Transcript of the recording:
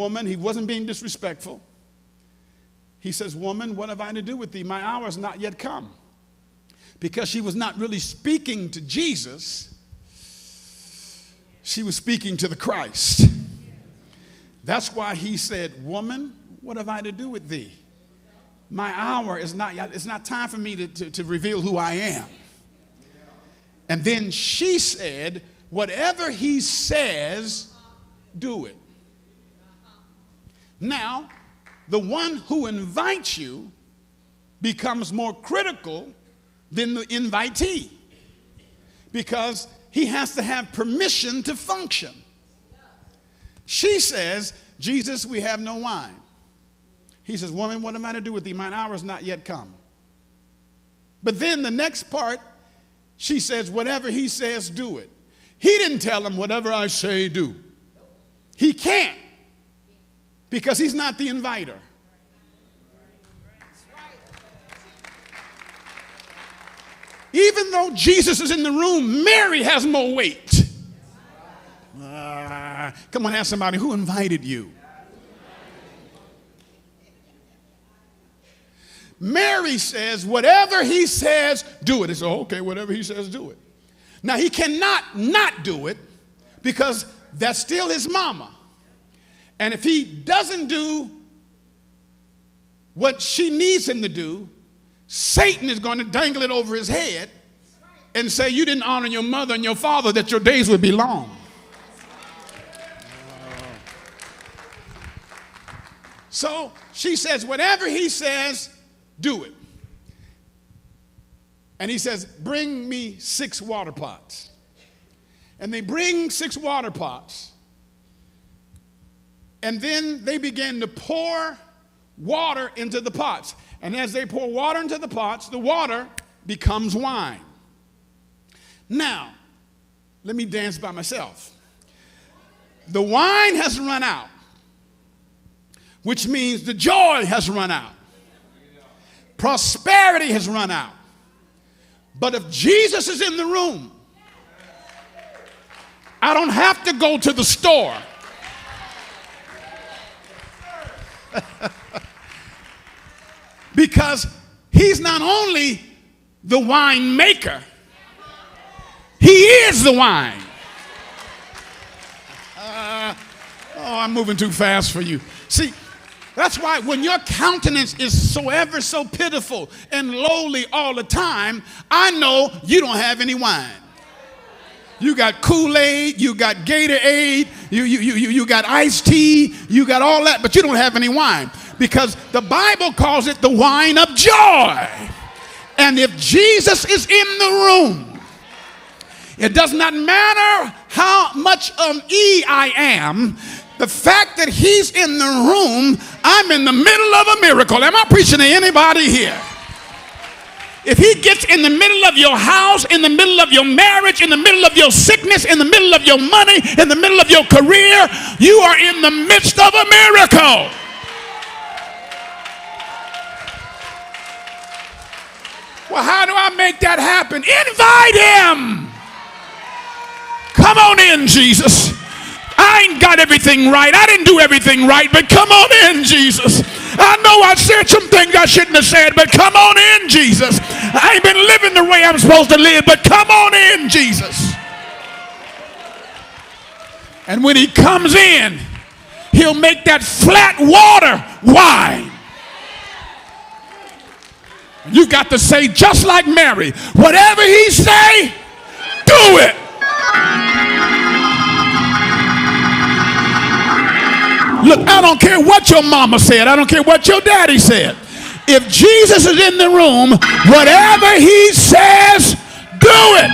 woman, he wasn't being disrespectful. He says, woman, what have I to do with thee? My hour has not yet come. Because she was not really speaking to Jesus. She was speaking to the Christ. That's why he said, woman, what have I to do with thee? My hour is not yet. It's not time for me to reveal who I am. And then she said, whatever he says, do it. Now, the one who invites you becomes more critical than the invitee, because he has to have permission to function. She says, Jesus, we have no wine. He says, woman, what am I to do with thee? Mine hour is not yet come. But then the next part, she says, whatever he says, do it. He didn't tell him, whatever I say, do. He can't, because he's not the inviter. Even though Jesus is in the room, Mary has more weight. Come on, ask somebody, who invited you? Mary says, whatever he says, do it. He says, okay, whatever he says, do it. Now, he cannot not do it, because that's still his mama. And if he doesn't do what she needs him to do, Satan is going to dangle it over his head and say, you didn't honor your mother and your father, that your days would be long. So she says, whatever he says, do it. And he says, bring me 6 water pots. And they bring 6 water pots. And then they begin to pour water into the pots. And as they pour water into the pots, the water becomes wine. Now, let me dance by myself. The wine has run out, which means the joy has run out. Prosperity has run out. But if Jesus is in the room, I don't have to go to the store. Because he's not only the wine maker, he is the wine. I'm moving too fast for you. See, that's why when your countenance is so ever so pitiful and lowly all the time, I know you don't have any wine. You got Kool-Aid, you got Gatorade, you got iced tea, you got all that, but you don't have any wine. Because the Bible calls it the wine of joy. And if Jesus is in the room, it does not matter how much of E I am. The fact that he's in the room, I'm in the middle of a miracle. Am I preaching to anybody here? If he gets in the middle of your house, in the middle of your marriage, in the middle of your sickness, in the middle of your money, in the middle of your career, you are in the midst of a miracle. Well, how do I make that happen? Invite him. Come on in, Jesus. I ain't got everything right. I didn't do everything right, but come on in, Jesus. I know I said some things I shouldn't have said, but come on in, Jesus. I ain't been living the way I'm supposed to live, but come on in, Jesus. And when he comes in, he'll make that flat water wine. You got to say, just like Mary, whatever he say, do it. Look, I don't care what your mama said. I don't care what your daddy said. If Jesus is in the room, whatever he says, do it.